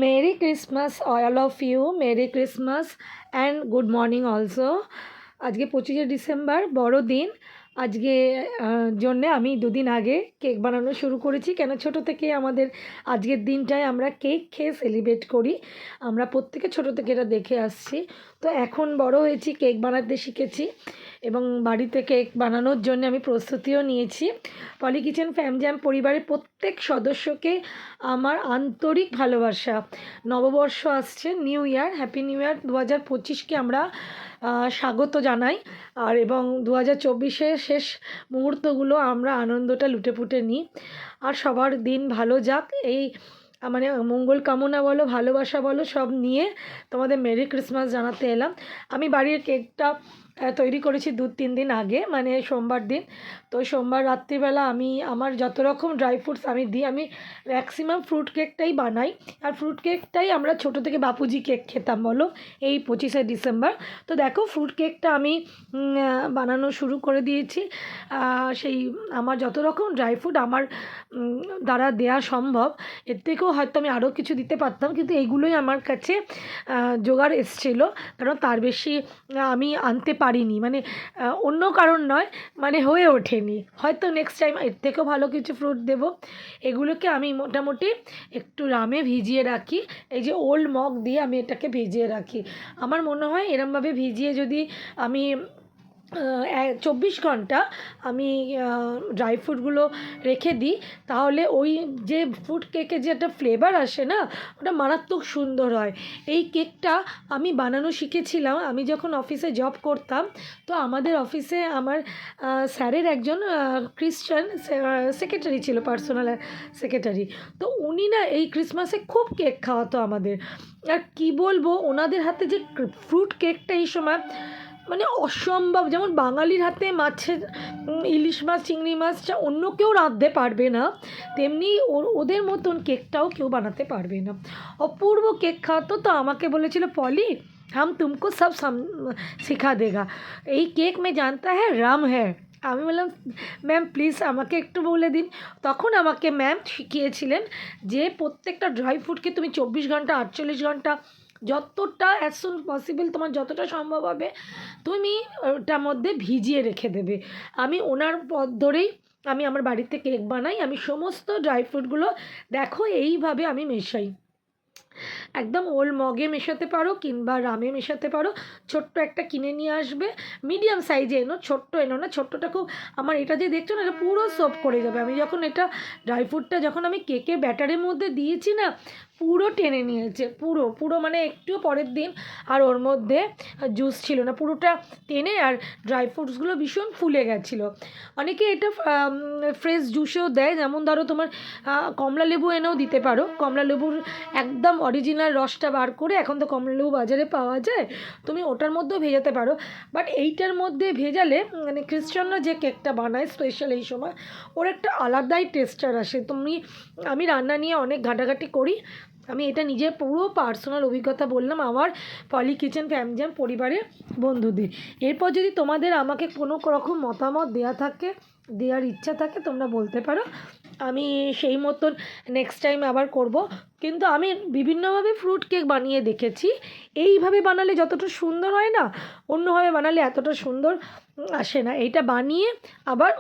Merry Christmas all of you. Merry Christmas and good morning also. আজকে 25শে December বড়দিন। আজকে জন্যে আমি দুদিন আগে কেক বানানো শুরু করেছি। কেন ছোটো থেকে আমাদের আজকের দিনটায় আমরা কেক খেয়ে সেলিব্রেট করি। আমরা প্রত্যেকে ছোটো থেকে এটা দেখে আসছি। তো এখন বড় হয়েছি, কেক বানাতে শিখেছি এবং বাড়িতে কেক বানানোর জন্য আমি প্রস্তুতিও নিয়েছি। পলি কিচেন ফ্যাম জ্যাম পরিবারের প্রত্যেক সদস্যকে আমার আন্তরিক ভালোবাসা। নববর্ষ আসছে, new year, happy new year 2025কে আমরা স্বাগত জানাই। আর এবং 2024-এর শেষ মুহূর্তগুলো আমরা আনন্দটা লুটেপুটে নিই। আর সবার দিন ভালো যাক, এই মানে মঙ্গল কামনা বলো, ভালোবাসা বলো, সব নিয়ে তোমাদের মেরি ক্রিসমাস জানাতে এলাম। আমি বাড়ির কেকটা তৈরি করেছি 2-3 দিন আগে, মানে সোমবার দিন। তো সোমবার রাত্রিবেলা আমি আমার যত রকম ড্রাই ফ্রুটস আমি দিই, আমি ম্যাক্সিমাম ফ্রুট কেকটাই বানাই। আর ফ্রুট কেকটাই আমরা ছোটো থেকে বাপুজি কেক খেতাম বলো এই 25শে ডিসেম্বর। তো দেখো ফ্রুট কেকটা আমি বানানো শুরু করে দিয়েছি। সেই আমার যত রকম ড্রাই ফ্রুট আমার দ্বারা দেয়া সম্ভব, এর থেকেও হয়তো আমি আরও কিছু দিতে পারতাম, কিন্তু এইগুলোই আমার কাছে জোগাড় এসেছিলো, কারণ তার বেশি আমি আনতে পারিনি, মানে অন্য কারণ নয়, মানে হয়ে ওঠেনি। হয়তো নেক্সট টাইম এর থেকেও ভালো কিছু ফ্রুট দেবো। এগুলোকে আমি মোটামুটি একটু রামে ভিজিয়ে রাখি। এই যে ওল্ড মগ দিয়ে আমি এটাকে ভিজিয়ে রাখি। আমার মনে হয় এরমভাবে ভিজিয়ে যদি আমি 24 ঘন্টা আমি ড্রাই ফ্রুটগুলো রেখে দিই, তাহলে ওই যে ফ্রুট কেকের যে একটা ফ্লেভার আসে না, ওটা মারাত্মক সুন্দর হয়। এই কেকটা আমি বানানো শিখেছিলাম আমি যখন অফিসে জব করতাম। তো আমাদের অফিসে আমার স্যারের একজন ক্রিশ্চান সেক্রেটারি ছিল, পার্সোনাল সেক্রেটারি। তো উনি না এই ক্রিসমাসে খুব কেক খাওয়াতো আমাদের। আর কি বলবো, ওনাদের হাতে যে ফ্রুট কেকটা এই সময় মানে অসম্ভব। যেমন বাঙালির হাতে মাছের ইলিশ মাছ, চিংড়ি মাছটা অন্য কেউ রাঁধতে পারবে না, তেমনি ওদের মতন কেকটাও কেউ বানাতে পারবে না। অপূর্ব কেক খাওয়াতো। তো আমাকে বলেছিল, পলি হাম তুমকো সব শিখা দেগা, এই কেক মে জানতা হ্যাঁ রাম হ্যাঁ। আমি বললাম, ম্যাম প্লিজ আমাকে একটু বলে দিন। তখন আমাকে ম্যাম শিখিয়েছিলেন যে প্রত্যেকটা ড্রাই ফ্রুটকে তুমি 24 ঘন্টা 48 ঘন্টা যতটা অ্যাজ সুন পসিবল তোমার যতটা সম্ভব হবে তুমি ওটার মধ্যে ভিজিয়ে রেখে দেবে। আমি ওনার পথ ধরেই আমি আমার বাড়িতে কেক বানাই। আমি সমস্ত ড্রাই ফ্রুটগুলো দেখো এইভাবে আমি মেশাই। একদম ওল্ড মগে মেশাতে পারো কিংবা রামে মেশাতে পারো। ছোট্ট একটা কিনে নিয়ে আসবে, মিডিয়াম সাইজে এনো, ছোট্ট এনো না। ছোট্টটা খুব, আমার এটা যে দেখছো না, এটা পুরো সোপ করে যাবে। আমি যখন এটা ড্রাই ফ্রুটটা যখন আমি কেকের ব্যাটারের মধ্যে দিয়েছি না, পুরো টেনে নিয়েছে, পুরো পুরো মানে একটুও পরের দিন আর ওর মধ্যে জুস ছিল না, পুরোটা টেনে। আর ড্রাই ফ্রুটসগুলো ভীষণ ফুলে গেছিলো। অনেকে এটা ফ্রেশ জুসেও দেয়, যেমন ধরো তোমার কমলা লেবু এনেও দিতে পারো। কমলা লেবুর একদম অরিজিনাল রসটা বার করে, এখন তো কমলা লেবু বাজারে পাওয়া যায়, তুমি ওটার মধ্যেও ভেজাতে পারো। বাট এইটার মধ্যে ভেজালে মানে ক্রিশ্চানরা যে কেকটা বানায় স্পেশাল এই সময়, ওর একটা আলাদাই টেক্সচার আসে। আমি রান্না নিয়ে অনেক ঘাটাঘাটি করি। আমি এটা নিজে পুরো পার্সোনাল অভিজ্ঞতা বললাম আমার পলি কিচেন ফ্যাম জ্যাম পরিবারের বন্ধুদের। এরপর যদি তোমাদের আমাকে কোনো রকম মতামত দেওয়ার ইচ্ছা থাকে তোমরা বলতে পারো, আমি সেই মতন নেক্সট টাইম আবার করব। কিন্তু আমি বিভিন্নভাবে ফ্রুট কেক বানিয়ে দেখেছি, এইভাবে বানালে যতটা সুন্দর হয় না, অন্যভাবে বানালে এতটা সুন্দর আসে না। এইটা বানিয়ে আবার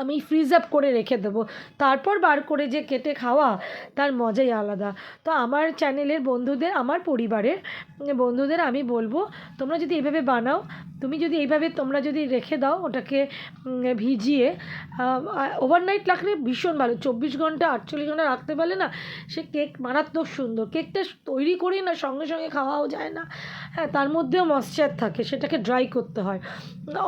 আমি ফ্রিজ আপ করে রেখে দেবো, তারপর বার করে যে কেটে খাওয়া, তার মজাই আলাদা। তো আমার চ্যানেলের বন্ধুদের, আমার পরিবারের বন্ধুদের আমি বলবো, তোমরা যদি এইভাবে বানাও, তোমরা যদি রেখে দাও ওটাকে ভিজিয়ে, ওভারনাইট রাখলে ভীষণ ভালো। 24 ঘন্টা 48 ঘন্টা রাখতে পারলে না, সে কেক মারাত্মক সুন্দর। কেকটা তৈরি করেই না সঙ্গে সঙ্গে খাওয়াও যায় না, হ্যাঁ, তার মধ্যেও ময়েশ্চার থাকে, সেটাকে ড্রাই করতে হয়।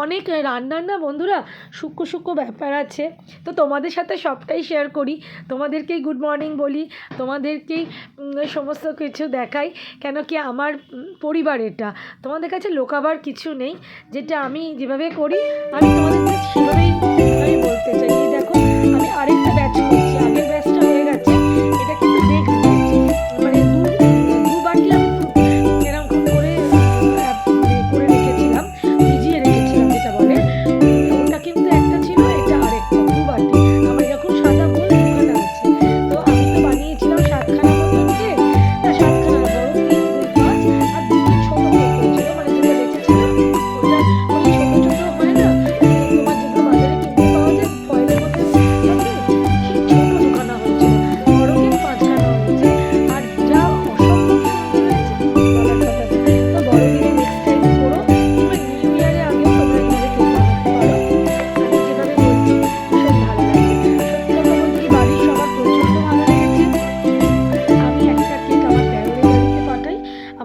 অনেক রান্নার না বন্ধুরা সূক্ষ্ম ব্যাপার আছে। তো তোমাদের সাথে সবটাই শেয়ার করি, তোমাদেরকেই গুড মর্নিং বলি, তোমাদেরকেই সমস্ত কিছু দেখাই, কেন কি আমার পরিবার এটা, তোমাদের কাছে লোকাবার কিছু নেই। যেটা আমি যেভাবে করি আমি তোমাদের কাছে সেভাবেই আমি বলতে চাই। এই দেখো আমি আরেকটা ব্যাচ করছি, আগের ব্যাচটা হয়ে গেছে, এটা কিন্তু নেক্সট ব্যাচ। মানে দু বাটি আমি এরকম করে করে রেখেছিলাম, ভিজিয়ে রেখেছিলাম যেটা বলে, ওটা কিন্তু একটা ছিল, এটা আরেকটা, 2 বাটি। আমার এরকম সাদা বোল 2খানা আছে। তো আমি তো বানিয়েছিলাম 7খানা মতন কেক,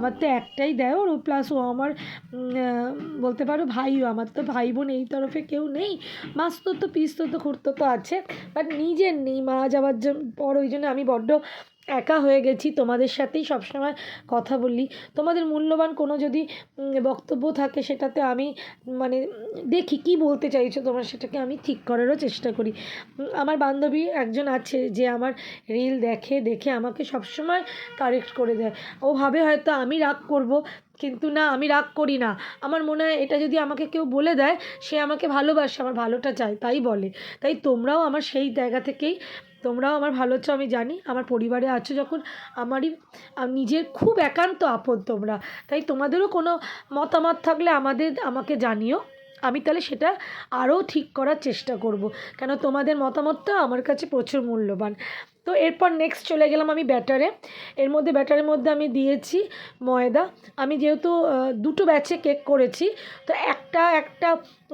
আমার তো একটাই দেয় ওর, প্লাস ও আমার বলতে পারো ভাইও, আমার তো ভাই বোন এই তরফে কেউ নেই। মাস্তো তো পিস্তো তো খুঁড়তো তো আছে, বাট নিজের নেই। মা যাওয়ার পর ওই জন্য আমি বড্ড একা হয়ে গেছি। তোমাদের সাথেই সবসময় কথা বলি, তোমাদের মূল্যবান কোনো যদি বক্তব্য থাকে সেটাতে আমি মানে দেখি কী বলতে চাইছো তোমরা, সেটাকে আমি ঠিক করারও চেষ্টা করি। আমার বান্ধবী একজন আছে যে আমার রিল দেখে দেখে আমাকে সবসময় কারেক্ট করে দেয়। ও ভাবে হয়তো আমি রাগ করব, কিন্তু না, আমি রাগ করি না। আমার মনে হয় এটা যদি আমাকে কেউ বলে দেয়, সে আমাকে ভালোবাসে, আমার ভালোটা চায়, তাই বলে। তাই তোমরাও আমার সেই জায়গা থেকেই, তোমরাও আমার ভালো চাও আমি জানি। আমার পরিবারে আছো যখন, আমারই নিজের খুব একান্ত আপন তোমরা। তাই তোমাদেরও কোনো মতামত থাকলে আমাকে জানিও, আমি তাহলে সেটা আরও ঠিক করার চেষ্টা করব। কেন তোমাদের মতামতটা আমার কাছে প্রচুর মূল্যবান। তো এরপর নেক্সট চলে গেলাম আমি ব্যাটারে। ব্যাটারের মধ্যে আমি দিয়েছি ময়দা। আমি যেহেতু দুটো ব্যাচে কেক করেছি, তো একটা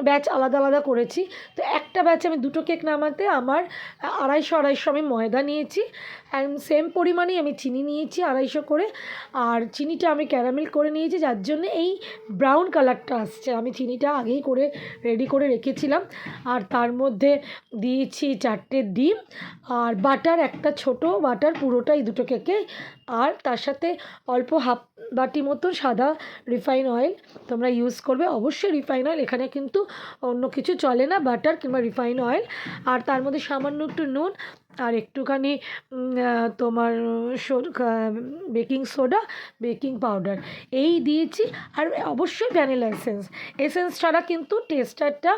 ব্যাচ আলাদা আলাদা করেছি। তো একটা ব্যাচে আমি দুটো কেক নামাতে আমার 250 আমি ময়দা নিয়েছি, অ্যান্ড সেম পরিমাণেই আমি চিনি নিয়েছি 250 করে। আর চিনিটা আমি ক্যারামেল করে নিয়েছি, যার জন্য এই ব্রাউন কালারটা আসছে। আমি চিনিটা আগেই করে রেডি করে রেখেছিলাম। আর তার মধ্যে দিয়েছি 4টে ডিম, আর বাটার, একটা ছোট বাটার পুরোটাই দুটো কেকে। আর তার সাথে অল্প হাফ বাটি মতো সাদা রিফাইন অয়েল তোমরা ইউজ করবে, অবশ্যই রিফাইন অয়েল, এখানে কিন্তু অন্য কিছু চলে না, বাটার কিংবা রিফাইন অয়েল। আর তার মধ্যে সামান্য একটু নুন, আর একটুখানি তোমার বেকিং সোডা, বেকিং পাউডার এই দিয়েছি। আর অবশ্যই ভ্যানিলা এসেন্স ছাড়া কিন্তু টেস্টারটা,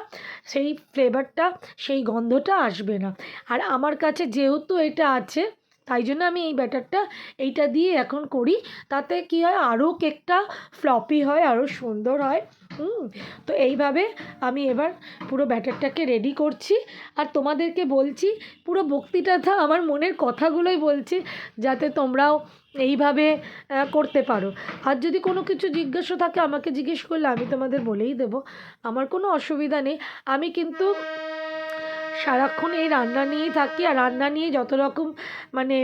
সেই ফ্লেভারটা, সেই গন্ধটা আসবে না। আর আমার কাছে যেহেতু এটা আছে, তাই জন্য আমি এই ব্যাটারটা এইটা দিয়ে এখন করি। তাতে কি হয়, আরও কেকটা ফ্লপি হয়, আরও সুন্দর হয়। তো এইভাবে আমি এবার পুরো ব্যাটারটাকে রেডি করছি। আর তোমাদেরকে বলছি, পুরো বক্তৃতাটা আমার মনের কথাগুলোই বলছি, যাতে তোমরাও এইভাবে করতে পারো। আর যদি কোনো কিছু জিজ্ঞাসা থাকে আমাকে জিজ্ঞেস করলে আমি তোমাদের বলেই দেবো, আমার কোনো অসুবিধা নেই। আমি কিন্তু সারাক্ষণ এই রান্না নিয়েই থাকি, আর রান্না নিয়ে যত রকম মানে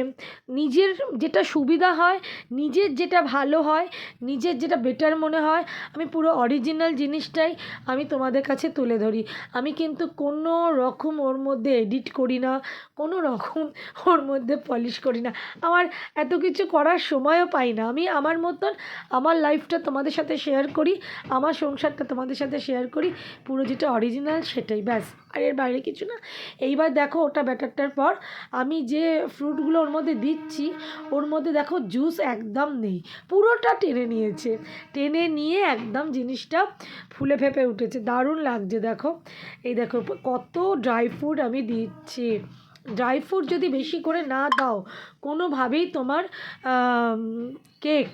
নিজের যেটা সুবিধা হয়, নিজের যেটা ভালো হয়, নিজের যেটা বেটার মনে হয়, আমি পুরো অরিজিনাল জিনিসটাই আমি তোমাদের কাছে তুলে ধরি। আমি কিন্তু কোনো রকম ওর মধ্যে এডিট করি না, কোনো রকম ওর মধ্যে পলিশ করি না। আমার এত কিছু করার সময়ও পাই না। আমি আমার মতন আমার লাইফটা তোমাদের সাথে শেয়ার করি, আমার সংসারটা তোমাদের সাথে শেয়ার করি, পুরো যেটা অরিজিনাল সেটাই, ব্যাস, আর এর বাইরে কিছু না। এইবার দেখো ওটা ব্যাটারটার পর আমি যে ফ্রুটগুলো ওর মধ্যে দিচ্ছি, ওর মধ্যে দেখো জুস একদম নেই, পুরোটা টেনে নিয়েছে। টেনে নিয়ে একদম জিনিসটা ফুলে ফেঁপে উঠেছে, দারুণ লাগছে। দেখো এই দেখো কত ড্রাই ফ্রুট আমি দিচ্ছি। ড্রাই ফ্রুট যদি বেশি করে না দাও, কোনোভাবেই তোমার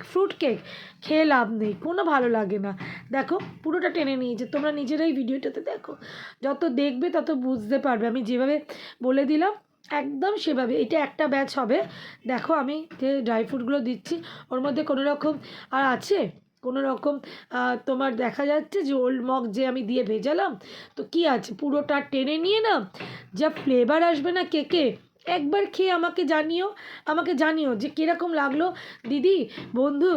ফ্রুট কেক খেয়ে লাভ নেই, কোনো ভালো লাগে না। দেখো পুরোটা টেনে নিয়েছে, তোমরা নিজেরাই ভিডিওটাতে দেখো, যত দেখবে তত বুঝতে পারবে। আমি যেভাবে বলে দিলাম একদম সেভাবে, এটা একটা ব্যাচ হবে। দেখো আমি যে ড্রাই ফ্রুটগুলো দিচ্ছি, ওর মধ্যে কোনো রকম আর আছে কোনো রকম তোমার দেখা যাচ্ছে যে ওল্ড মগ যে আমি দিয়ে ভেজালাম, তো কি আছে, পুরোটা টেনে নিয়ে না যা ফ্লেভার আসবে না কেকে, একবার খেয়ে আমাকে জানিও যে কীরকম লাগলো। দিদি, বন্ধু,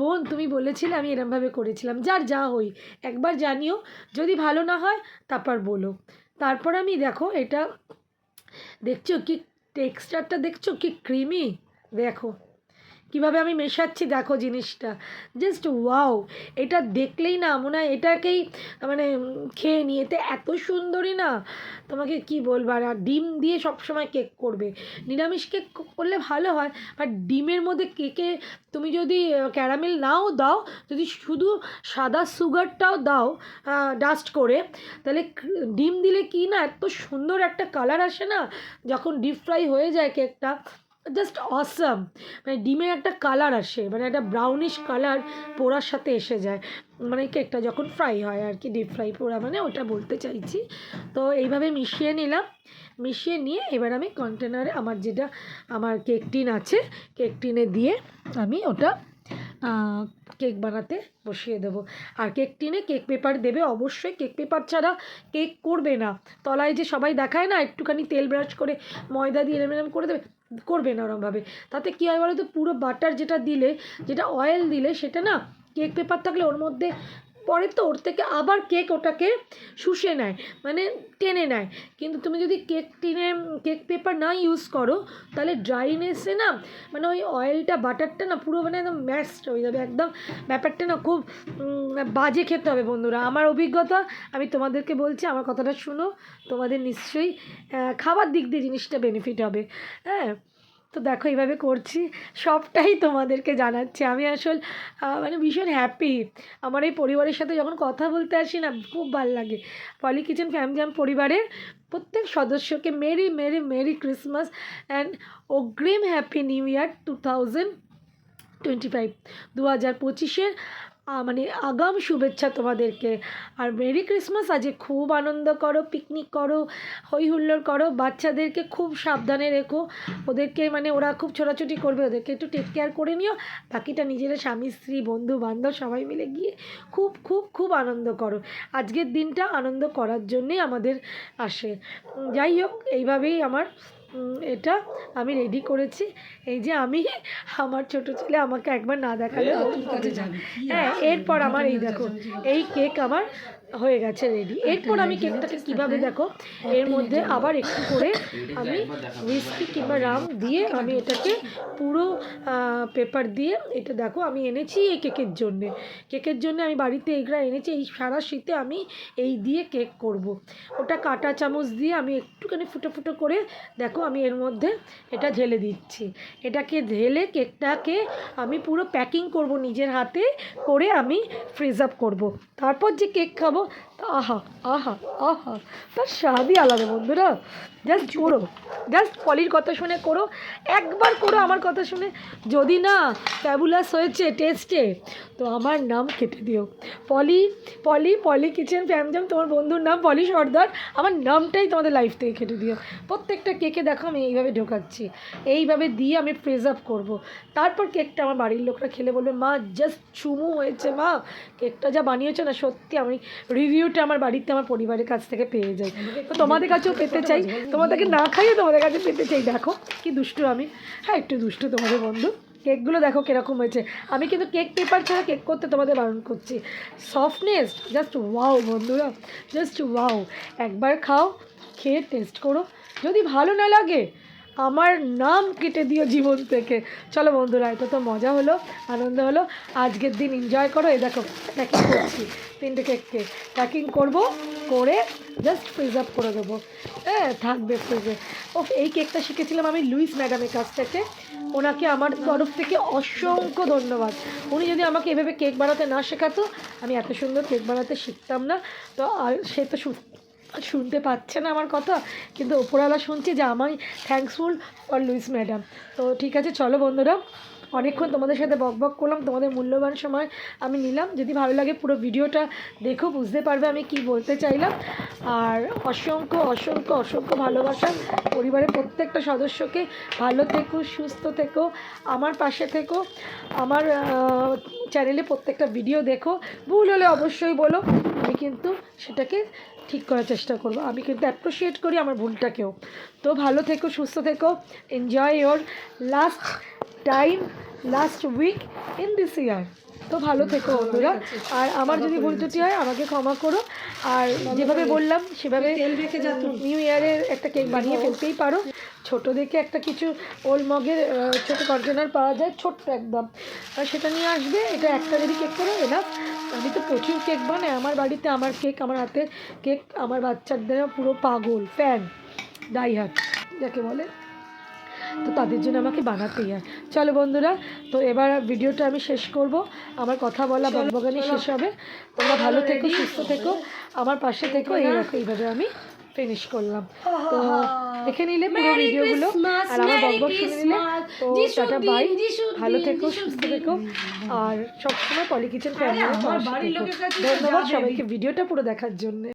বোন, তুমি বলেছিলে আমি এরমভাবে করেছিলাম, যার যা হই একবার জানিও। যদি ভালো না হয় তারপর বলো। তারপর আমি দেখো এটা দেখছো কি টেক্সচারটা, দেখছো কি ক্রিমি, দেখো কীভাবে আমি মেশাচ্ছি, দেখো জিনিসটা জাস্ট ওয়াও। এটা দেখলেই না মনে হয় এটাকেই মানে খেয়ে নিয়ে, এত সুন্দরই না, তোমাকে কি বলবো। আর ডিম দিয়ে সবসময় কেক করবে, নিরামিষ কেক করলে ভালো হয়, বাট ডিমের মধ্যে কেকে তুমি যদি ক্যারামেল নাও দাও, যদি শুধু সাদা সুগারটাও দাও ডাস্ট করে, তাহলে ডিম দিলে কি না এত সুন্দর একটা কালার আসে না, যখন ডিপ ফ্রাই হয়ে যায় কেকটা, জাস্ট অসাম। মানে ডিমের একটা কালার আসে, মানে একটা ব্রাউনিশ কালার পোড়ার সাথে এসে যায়, মানে কেকটা যখন ফ্রাই হয় আর কি, ডিপ ফ্রাই পোড়া মানে ওটা বলতে চাইছি। তো এইভাবে মিশিয়ে নিলাম, মিশিয়ে নিয়ে এবার আমি কন্টেনারে আমার কেক টিন আছে, কেক টিনে দিয়ে আমি ওটা কেক বানাতে বসিয়ে দেবো। আর কেক টিনে কেক পেপার দেবে অবশ্যই, কেক পেপার ছাড়া কেক করবে না। তলায় যে সবাই দেখায় না একটুখানি তেল ব্রাশ করে ময়দা দিয়ে এরম করে দেবে, করবে না ওরমভাবে। তাতে কী হয় বলো তো, পুরো বাটার যেটা দিলে, যেটা অয়েল দিলে, সেটা না কেক পেপার থাকলে ওর মধ্যে পরে তো ওর থেকে আবার কেক ওটাকে শুষে নেয়, মানে টেনে নেয়। কিন্তু তুমি যদি কেক পেপার না ইউজ করো, তাহলে ড্রাইনেসে না মানে ওই অয়েলটা বাটারটা না পুরো মানে একদম ম্যাশড হয়ে যাবে একদম। ব্যাপারটা না খুব বাজে খেতে হবে বন্ধুরা। আমার অভিজ্ঞতা, আমি তোমাদেরকে বলছি, আমার কথাটা শুনো, তোমাদের নিশ্চয়ই খাবার দিক দিয়ে জিনিসটা বেনিফিট হবে। হ্যাঁ, তো দেখো এইভাবে করছি, সবটাই তোমাদেরকে জানাচ্ছি। আমি আসল মানে ভীষণ হ্যাপি। আমার এই পরিবারের সাথে যখন কথা বলতে আসি না, খুব ভালো লাগে। পলি কিচেন ফ্যামিলি পরিবারের প্রত্যেক সদস্যকে merry merry merry Christmas and অগ্রিম হ্যাপি নিউ ইয়ার 2025, 2025-এর মানে আগাম শুভেচ্ছা তোমাদেরকে। আর মেরি ক্রিসমাস। আজকে খুব আনন্দ করো, পিকনিক করো, হই হুল্লোড় করো, বাচ্চাদেরকে খুব সাবধানে রেখো। ওদেরকে মানে ওরা খুব ছোটাছুটি করবে, ওদেরকে একটু টেক কেয়ার করে নিও। বাকিটা নিজেরা স্বামী স্ত্রী বন্ধু বান্ধব সবাই মিলে গিয়ে খুব খুব খুব আনন্দ করো। আজকের দিনটা আনন্দ করার জন্যেই আমাদের আসে। যাই হোক, এইভাবেই আমার এটা আমি রেডি করেছি। এই যে আমি, আমার ছোট ছেলে আমাকে একবার না দেখালে হ্যাঁ, এরপর আমার এই দেখো এই কেক আমার হয়ে গেছে রেডি। এরপর আমি কেকটাকে কীভাবে দেখো, এর মধ্যে আবার একটু করে আমি হুইস্কি কিংবা রাম দিয়ে আমি এটাকে পুরো পেপার দিয়ে, এটা দেখো আমি এনেছি এই কেকের জন্যে আমি বাড়িতে এইগুলো এনেছি। এই সারা শীতে আমি এই দিয়ে কেক করব। ওটা কাঁটা চামচ দিয়ে আমি একটুখানি ফুটো ফুটো করে দেখো আমি এর মধ্যে এটা ঢেলে দিচ্ছি। এটাকে ঢেলে কেকটাকে আমি পুরো প্যাকিং করব নিজের হাতে করে, আমি ফ্রিজ আপ করবো। তারপর যে কেক খাবো, আহা আহা আহা, তার স্বাদই আলাদা বন্ধুরা। জাস্ট করো, জাস্ট পলির কথা শুনে করো, একবার করো আমার কথা শুনে। যদি না ফ্যাবুলাস হয়েছে টেস্টে, তো আমার নাম কেটে দিও। পলি কিচেন ফ্যামজাম, তোমার বন্ধুর নাম পলি সর্দার, আমার নামটাই তোমাদের লাইফ থেকে কেটে দিও। প্রত্যেকটা কেকে দেখো আমি এইভাবে ঢোকাচ্ছি, এইভাবে দিয়ে আমি ফ্রিজ আপ করবো। তারপর কেকটা আমার বাড়ির লোকরা খেলে বলবে, মা জাস্ট চুমু হয়েছে, মা কেকটা যা বানিয়েছো না, সত্যি আমি রিভিউটা আমার বাড়িতে আমার পরিবারের কাছ থেকে পেয়ে যাই। তো তোমাদের কাছেও পেতে চাই, তোমাদেরকে না খাইয়ে তোমাদের কাছে পেতে চাই। দেখো কি দুষ্টু আমি, হ্যাঁ একটু দুষ্টু তোমাদের বন্ধু। কেকগুলো দেখো কীরকম হয়েছে। আমি কিন্তু কেক পেপার ছাড়া কেক করতে তোমাদের বারণ করছি। সফটনেস জাস্ট ওয়াও বন্ধুরা, জাস্ট ওয়াও। একবার খাও, খেয়ে টেস্ট করো, যদি ভালো না লাগে আমার নাম কেটে দিও জীবন থেকে। চলো বন্ধুরা, এটা তো মজা হলো, আনন্দ হলো, আজকের দিন এনজয় করো। এই দেখো প্যাকিং করছি, 3টে কেককে প্যাকিং করবো, করে জাস্ট ফ্রিজ আপ করে দেবো। হ্যাঁ, থাকবে ফ্রিজে। এই কেকটা শিখেছিলাম আমি লুইস ম্যাডামের কাছ থেকে। ওনাকে আমার তরফ থেকে অসংখ্য ধন্যবাদ। উনি যদি আমাকে এভাবে কেক বানাতে না শেখাতো, আমি এত সুন্দর কেক বানাতে শিখতাম না। তো সে তো শুনতে পাচ্ছে না আমার কথা, কিন্তু ওপরওয়ালা শুনছে যে আমি থ্যাঙ্কসফুল ফর লুইস ম্যাডাম। তো ঠিক আছে, চলো বন্ধুরা, অনেকক্ষণ তোমাদের সাথে বকবক করলাম, তোমাদের মূল্যবান সময় আমি নিলাম। যদি ভালো লাগে পুরো ভিডিওটা দেখো, বুঝতে পারবে আমি কি বলতে চাইলাম। আর অসংখ্য অসংখ্য অসংখ্য ভালোবাসা পরিবারের প্রত্যেকটা সদস্যকে। ভালো থেকো, সুস্থ থেকো, আমার পাশে থেকো, আমার চ্যানেলে প্রত্যেকটা ভিডিও দেখো। ভুল হলে অবশ্যই বলো, আমি কিন্তু সেটাকে ঠিক করার চেষ্টা করব। আমি কিন্তু অ্যাপ্রিসিয়েট করি আমার ভুলটাকেও। তো ভালো থেকো, সুস্থ থেকো, enjoy your last week in this year. তো ভালো থেকো বন্ধুরা। আর আমার যদি ভুল ত্রুটি হয় আমাকে ক্ষমা করো। আর যেভাবে বললাম সেভাবে নিউ ইয়ারের একটা কেক বানিয়ে ফেলতেই পারো। ছোটো দেখে একটা কিছু ওল্ড মগের ছোটো কন্টেনার পাওয়া যায়, ছোট্ট একদম, আর সেটা নিয়ে আসবে। এটা একটা যদি কেক করো এনা। আমি তো প্রচুর কেক বানাই আমার বাড়িতে। আমার কেক, আমার হাতে কেক আমার বাচ্চাদের পুরো পাগল, ফ্যান, ডাইহার্ট যাকে বলে। তো তাদের জন্য আমাকে বানাতেই হয়। চলো বন্ধুরা, তো এবার ভিডিওটা আমি শেষ করব। আমার কথা বলা বকবকানি শেষ হবে। তোমরা ভালো থেকো, সুস্থ থেকো, আমার পাশে থেকো। এইভাবে আমি ফিনিশ করলাম। তো দেখে নিলে পুরো ভিডিওগুলো আর আমার বকবক শুনে নিলে। তো টাটা বাই, ভালো থেকো, সুস্থ থেকো, আর সবসময় পলি কিচেন ফ্যামিলি। ধন্যবাদ সবাইকে ভিডিওটা পুরো দেখার জন্য।